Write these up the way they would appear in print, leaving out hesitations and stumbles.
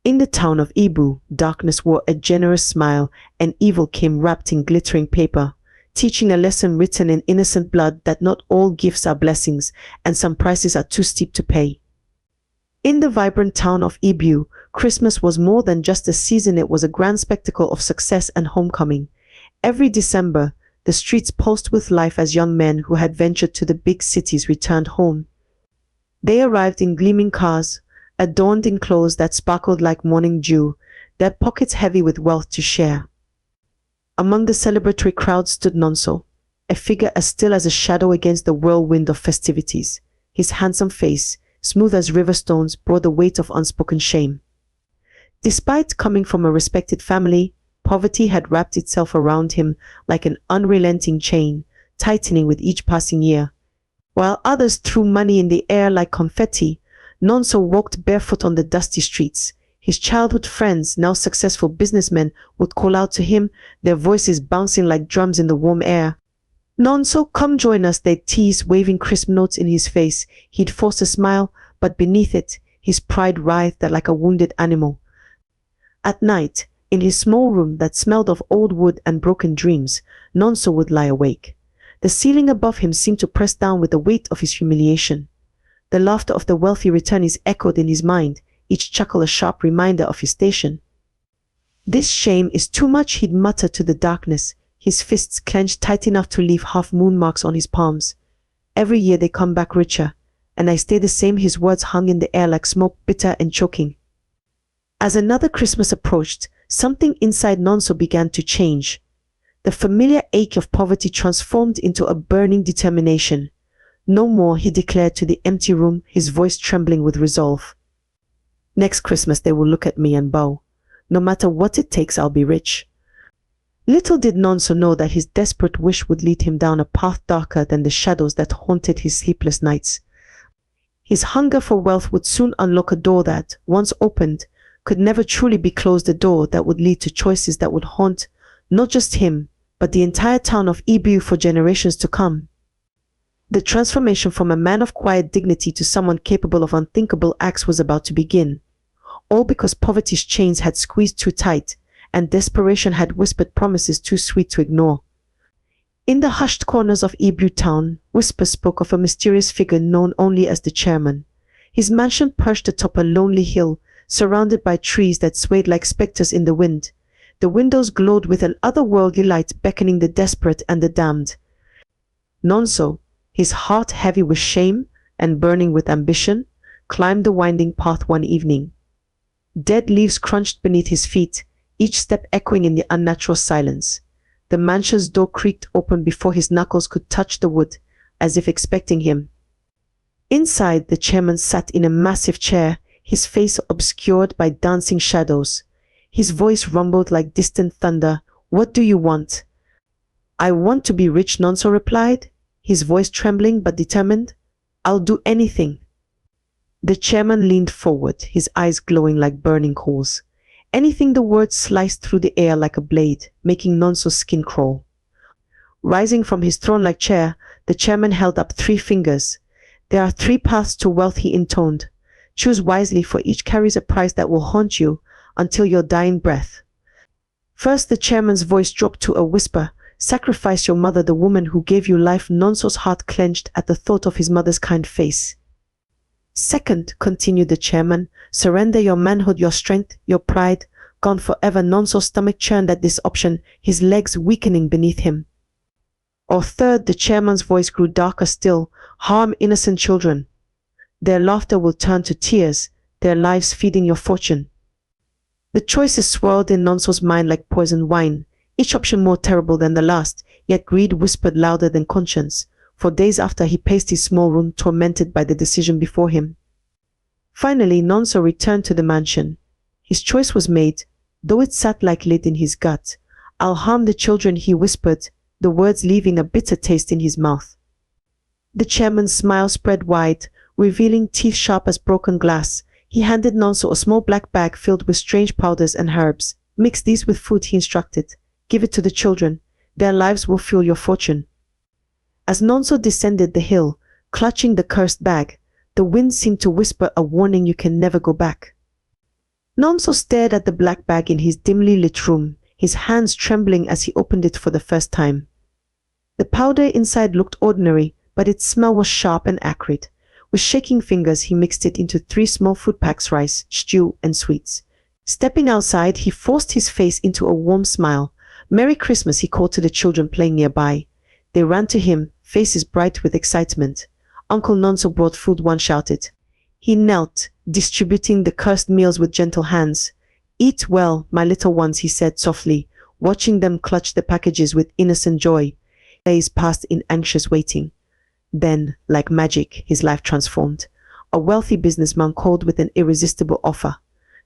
In the town of Ibu, darkness wore a generous smile, and evil came wrapped in glittering paper, teaching a lesson written in innocent blood that not all gifts are blessings, and some prices are too steep to pay. In the vibrant town of Ibu, Christmas was more than just a season, it was a grand spectacle of success and homecoming. Every December, the streets pulsed with life as young men who had ventured to the big cities returned home. They arrived in gleaming cars, adorned in clothes that sparkled like morning dew, their pockets heavy with wealth to share. Among the celebratory crowd stood Nonso, a figure as still as a shadow against the whirlwind of festivities. His handsome face, smooth as river stones, bore the weight of unspoken shame. Despite coming from a respected family, poverty had wrapped itself around him like an unrelenting chain, tightening with each passing year. While others threw money in the air like confetti, Nonso walked barefoot on the dusty streets. His childhood friends, now successful businessmen, would call out to him, their voices bouncing like drums in the warm air. "Nonso, come join us," they'd tease, waving crisp notes in his face. He'd force a smile, but beneath it, his pride writhed like a wounded animal. At night, in his small room that smelled of old wood and broken dreams, Nonso would lie awake. The ceiling above him seemed to press down with the weight of his humiliation. The laughter of the wealthy returnees echoed in his mind, each chuckle a sharp reminder of his station. "This shame is too much," he'd mutter to the darkness, his fists clenched tight enough to leave half-moon marks on his palms. "Every year they come back richer, and I stay the same." His words hung in the air like smoke, bitter and choking. As another Christmas approached, something inside Nonso began to change. The familiar ache of poverty transformed into a burning determination. "No more," he declared to the empty room, his voice trembling with resolve. "Next Christmas they will look at me and bow. No matter what it takes, I'll be rich." Little did Nonso know that his desperate wish would lead him down a path darker than the shadows that haunted his sleepless nights. His hunger for wealth would soon unlock a door that, once opened, could never truly be closed, a door that would lead to choices that would haunt not just him, but the entire town of Ibu for generations to come. The transformation from a man of quiet dignity to someone capable of unthinkable acts was about to begin, all because poverty's chains had squeezed too tight, and desperation had whispered promises too sweet to ignore. In the hushed corners of Ibu town, whispers spoke of a mysterious figure known only as the chairman. His mansion perched atop a lonely hill, surrounded by trees that swayed like specters in the wind. The windows glowed with an otherworldly light beckoning the desperate and the damned. Nonso, his heart heavy with shame and burning with ambition, climbed the winding path one evening. Dead leaves crunched beneath his feet, each step echoing in the unnatural silence. The mansion's door creaked open before his knuckles could touch the wood, as if expecting him. Inside, the chairman sat in a massive chair, his face obscured by dancing shadows. His voice rumbled like distant thunder. "What do you want?" "I want to be rich," Nonso replied, his voice trembling but determined. "I'll do anything." The chairman leaned forward, his eyes glowing like burning coals. Anything, the words sliced through the air like a blade, making Nonso's skin crawl. Rising from his throne-like chair, the chairman held up 3 fingers. "There are 3 paths to wealth," he intoned. "Choose wisely, for each carries a price that will haunt you until your dying breath." First, the chairman's voice dropped to a whisper. "Sacrifice your mother, the woman who gave you life." Nonso's heart clenched at the thought of his mother's kind face. "Second," continued the chairman, "surrender your manhood, your strength, your pride, gone forever." Nonso's stomach churned at this option, his legs weakening beneath him. "Or third," the chairman's voice grew darker still, "harm innocent children. Their laughter will turn to tears, their lives feeding your fortune." The choices swirled in Nonso's mind like poisoned wine, each option more terrible than the last, yet greed whispered louder than conscience. For days after, he paced his small room, tormented by the decision before him. Finally, Nonso returned to the mansion. His choice was made, though it sat like lead in his gut. "I'll harm the children," he whispered, the words leaving a bitter taste in his mouth. The chairman's smile spread wide, revealing teeth sharp as broken glass. He handed Nonso a small black bag filled with strange powders and herbs. "Mix these with food," he instructed. "Give it to the children. Their lives will fuel your fortune." As Nonso descended the hill, clutching the cursed bag, the wind seemed to whisper a warning: "You can never go back." Nonso stared at the black bag in his dimly lit room, his hands trembling as he opened it for the first time. The powder inside looked ordinary, but its smell was sharp and acrid. With shaking fingers, he mixed it into 3 small food packs: rice, stew, and sweets. Stepping outside, he forced his face into a warm smile. "Merry Christmas," he called to the children playing nearby. They ran to him, faces bright with excitement. "Uncle Nonso brought food," one shouted. He knelt, distributing the cursed meals with gentle hands. "Eat well, my little ones," he said softly, watching them clutch the packages with innocent joy. Days passed in anxious waiting. Then, like magic, his life transformed. A wealthy businessman called with an irresistible offer.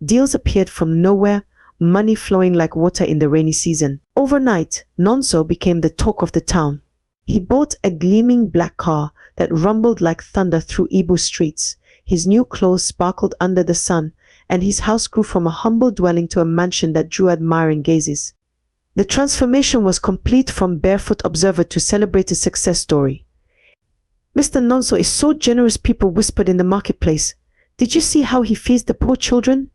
Deals appeared from nowhere, money flowing like water in the rainy season. Overnight, Nonso became the talk of the town. He bought a gleaming black car that rumbled like thunder through Ibu streets. His new clothes sparkled under the sun, and his house grew from a humble dwelling to a mansion that drew admiring gazes. The transformation was complete, from barefoot observer to celebrated success story. "Mr. Nonso is so generous," people whispered in the marketplace. "Did you see how he feeds the poor children?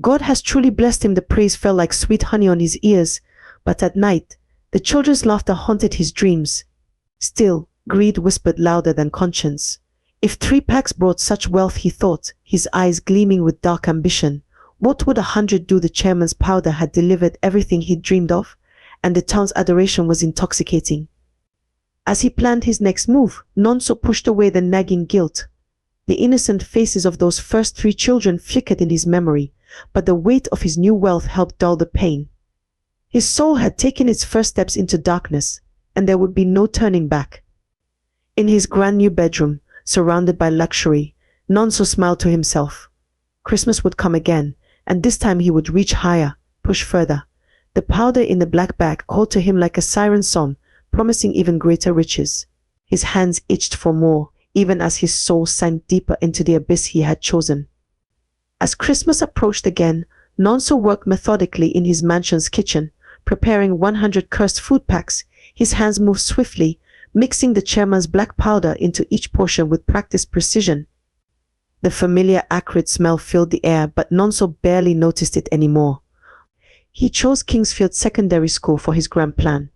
God has truly blessed him." The praise fell like sweet honey on his ears. But at night, the children's laughter haunted his dreams. Still, greed whispered louder than conscience. If 3 packs brought such wealth, he thought, his eyes gleaming with dark ambition, what would 100 do? The chairman's powder had delivered everything he'd dreamed of, and the town's adoration was intoxicating. As he planned his next move, Nonso pushed away the nagging guilt. The innocent faces of those first 3 children flickered in his memory, but the weight of his new wealth helped dull the pain. His soul had taken its first steps into darkness, and there would be no turning back. In his grand new bedroom, surrounded by luxury, Nonso smiled to himself. Christmas would come again, and this time he would reach higher, push further. The powder in the black bag called to him like a siren song, promising even greater riches. His hands itched for more, even as his soul sank deeper into the abyss he had chosen. As Christmas approached again, Nonso worked methodically in his mansion's kitchen, preparing 100 cursed food packs. His hands moved swiftly, mixing the chairman's black powder into each portion with practiced precision. The familiar acrid smell filled the air, but Nonso barely noticed it anymore. He chose Kingsfield Secondary School for his grand plan.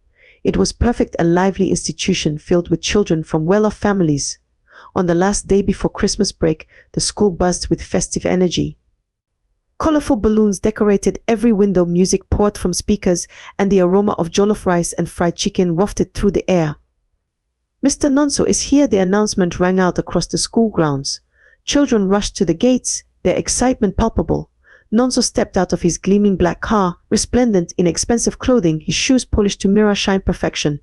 It was perfect, a lively institution filled with children from well-off families. On the last day before Christmas break, the school buzzed with festive energy. Colorful balloons decorated every window, music poured from speakers, and the aroma of jollof rice and fried chicken wafted through the air. "Mr. Nonso is here," the announcement rang out across the school grounds. Children rushed to the gates, their excitement palpable. Nonso stepped out of his gleaming black car, resplendent in expensive clothing, his shoes polished to mirror shine perfection.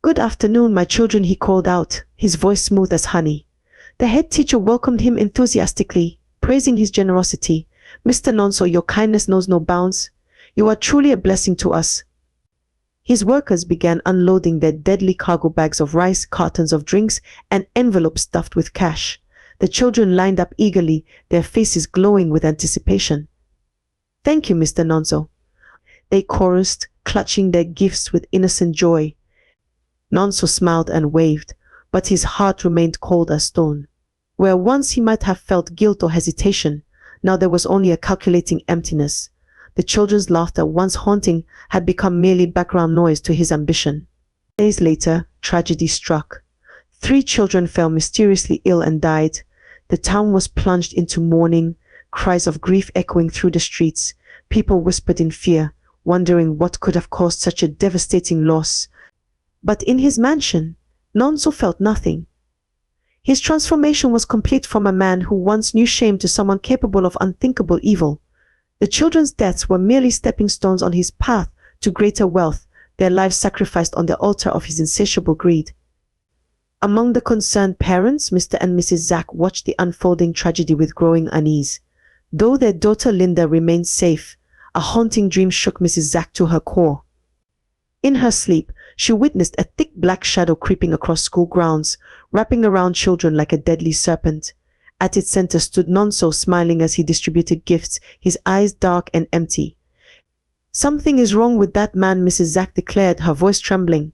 "Good afternoon, my children," he called out, his voice smooth as honey. The head teacher welcomed him enthusiastically, praising his generosity. "Mr. Nonso, your kindness knows no bounds. You are truly a blessing to us." His workers began unloading their deadly cargo bags of rice, cartons of drinks, and envelopes stuffed with cash. The children lined up eagerly, their faces glowing with anticipation. "Thank you, Mr. Nonso," they chorused, clutching their gifts with innocent joy. Nonso smiled and waved, but his heart remained cold as stone. Where once he might have felt guilt or hesitation, now there was only a calculating emptiness. The children's laughter, once haunting, had become merely background noise to his ambition. Days later, tragedy struck. 3 children fell mysteriously ill and died. The town was plunged into mourning, cries of grief echoing through the streets. People whispered in fear, wondering what could have caused such a devastating loss. But in his mansion, Nonso felt nothing. His transformation was complete, from a man who once knew shame to someone capable of unthinkable evil. The children's deaths were merely stepping stones on his path to greater wealth, their lives sacrificed on the altar of his insatiable greed. Among the concerned parents, Mr. and Mrs. Zack watched the unfolding tragedy with growing unease. Though their daughter Linda remained safe, a haunting dream shook Mrs. Zack to her core. In her sleep, she witnessed a thick black shadow creeping across school grounds, wrapping around children like a deadly serpent. At its center stood Nonso, smiling as he distributed gifts, his eyes dark and empty. "Something is wrong with that man," Mrs. Zack declared, her voice trembling.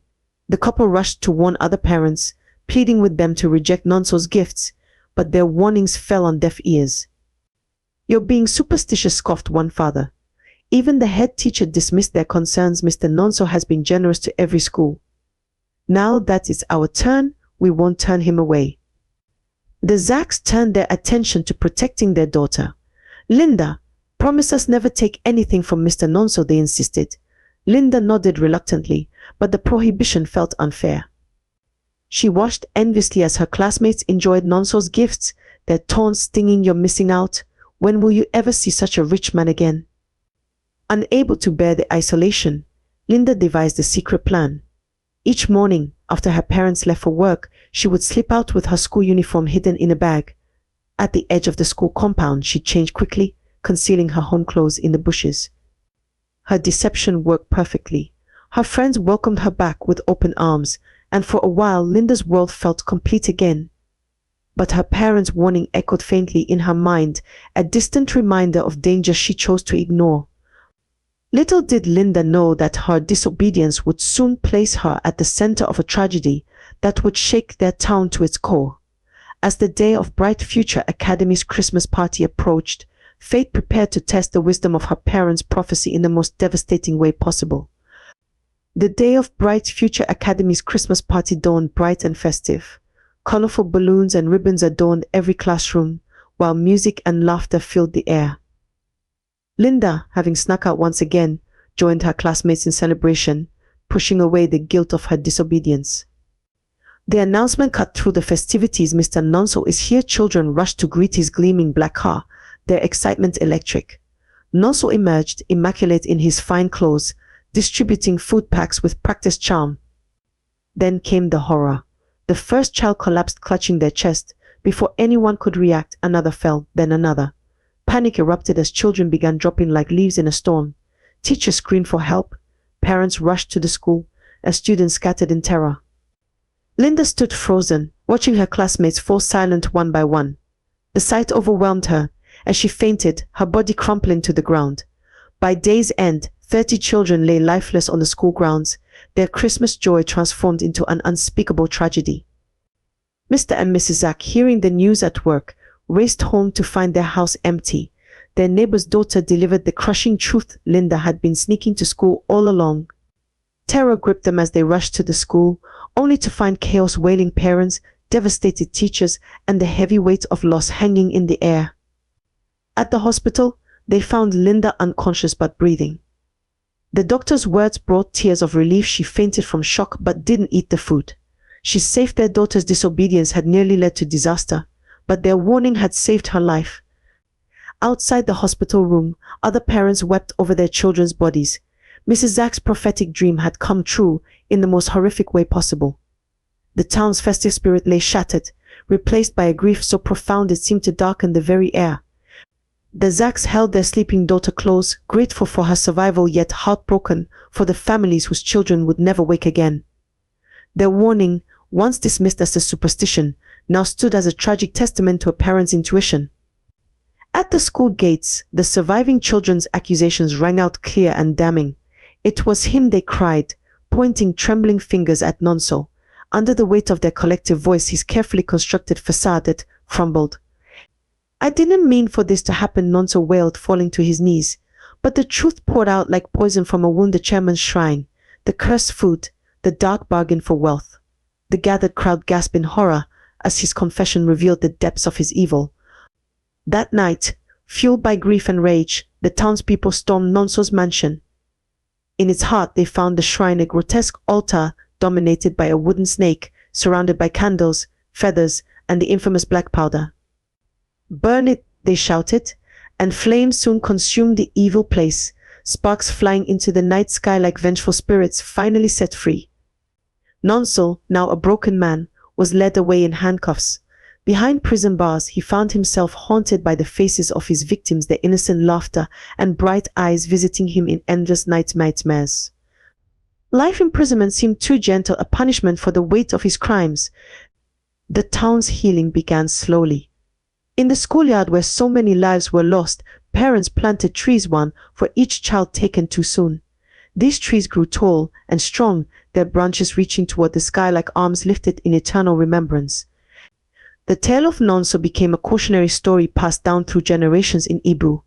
The couple rushed to warn other parents, pleading with them to reject Nonso's gifts, but their warnings fell on deaf ears. "You're being superstitious," scoffed one father. Even the head teacher dismissed their concerns. "Mr. Nonso has been generous to every school. Now that it's our turn, we won't turn him away." The Zacks turned their attention to protecting their daughter. "Linda, promise us never take anything from Mr. Nonso," they insisted. Linda nodded reluctantly, but the prohibition felt unfair. She watched enviously as her classmates enjoyed Nonso's gifts, their taunts stinging. "You're missing out. When will you ever see such a rich man again?" Unable to bear the isolation, Linda devised a secret plan. Each morning, after her parents left for work, she would slip out with her school uniform hidden in a bag. At the edge of the school compound, she changed quickly, concealing her home clothes in the bushes. Her deception worked perfectly. Her friends welcomed her back with open arms, and for a while Linda's world felt complete again. But her parents' warning echoed faintly in her mind, a distant reminder of danger she chose to ignore. Little did Linda know that her disobedience would soon place her at the center of a tragedy that would shake their town to its core. As the day of Bright Future Academy's Christmas party approached, fate prepared to test the wisdom of her parents' prophecy in the most devastating way possible. The day of Bright Future Academy's Christmas party dawned bright and festive. Colorful balloons and ribbons adorned every classroom, while music and laughter filled the air. Linda, having snuck out once again, joined her classmates in celebration, pushing away the guilt of her disobedience. The announcement cut through the festivities. "Mr. Nonso is here." Children rushed to greet his gleaming black car, their excitement electric. Nonso emerged, immaculate in his fine clothes, distributing food packs with practiced charm. Then came the horror. The first child collapsed, clutching their chest. Before anyone could react, another fell, then another. Panic erupted as children began dropping like leaves in a storm. Teachers screamed for help. Parents rushed to the school, as students scattered in terror. Linda stood frozen, watching her classmates fall silent one by one. The sight overwhelmed her. As she fainted, her body crumpling to the ground. By day's end, 30 children lay lifeless on the school grounds, their Christmas joy transformed into an unspeakable tragedy. Mr. and Mrs. Zack, hearing the news at work, raced home to find their house empty. Their neighbor's daughter delivered the crushing truth: Linda had been sneaking to school all along. Terror gripped them as they rushed to the school, only to find chaos, wailing parents, devastated teachers, and the heavy weight of loss hanging in the air. At the hospital, they found Linda unconscious but breathing. The doctor's words brought tears of relief. She fainted from shock but didn't eat the food. She saved their daughter's disobedience had nearly led to disaster, but their warning had saved her life. Outside the hospital room, other parents wept over their children's bodies. Mrs. Zack's prophetic dream had come true in the most horrific way possible. The town's festive spirit lay shattered, replaced by a grief so profound it seemed to darken the very air. The Zacks held their sleeping daughter close, grateful for her survival yet heartbroken for the families whose children would never wake again. Their warning, once dismissed as a superstition, now stood as a tragic testament to a parent's intuition. At the school gates, the surviving children's accusations rang out clear and damning. It was him, they cried, pointing trembling fingers at Nonso. Under the weight of their collective voice, his carefully constructed facade had crumbled. "I didn't mean for this to happen," Nonso wailed, falling to his knees. But the truth poured out like poison from a wounded chairman's shrine. The cursed food, the dark bargain for wealth. The gathered crowd gasped in horror as his confession revealed the depths of his evil. That night, fueled by grief and rage, the townspeople stormed Nonso's mansion. In its heart they found the shrine, a grotesque altar dominated by a wooden snake, surrounded by candles, feathers, and the infamous black powder. "Burn it," they shouted, and flames soon consumed the evil place, sparks flying into the night sky like vengeful spirits finally set free. Nonso, now a broken man, was led away in handcuffs. Behind prison bars, he found himself haunted by the faces of his victims, their innocent laughter and bright eyes visiting him in endless nightmares. Life imprisonment seemed too gentle a punishment for the weight of his crimes. The town's healing began slowly. In the schoolyard where so many lives were lost, parents planted trees, one for each child taken too soon. These trees grew tall and strong, their branches reaching toward the sky like arms lifted in eternal remembrance. The tale of Nonso became a cautionary story passed down through generations in Igbo.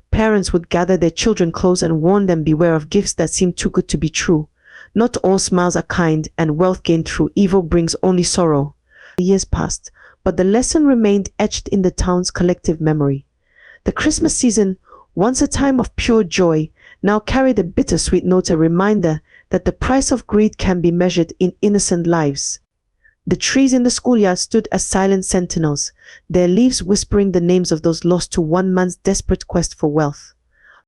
Parents would gather their children close and warn them beware of gifts that seem too good to be true. Not all smiles are kind, and wealth gained through evil brings only sorrow. Years passed, but the lesson remained etched in the town's collective memory. The Christmas season, once a time of pure joy, now carried a bittersweet note, a reminder that the price of greed can be measured in innocent lives. The trees in the schoolyard stood as silent sentinels, their leaves whispering the names of those lost to one man's desperate quest for wealth.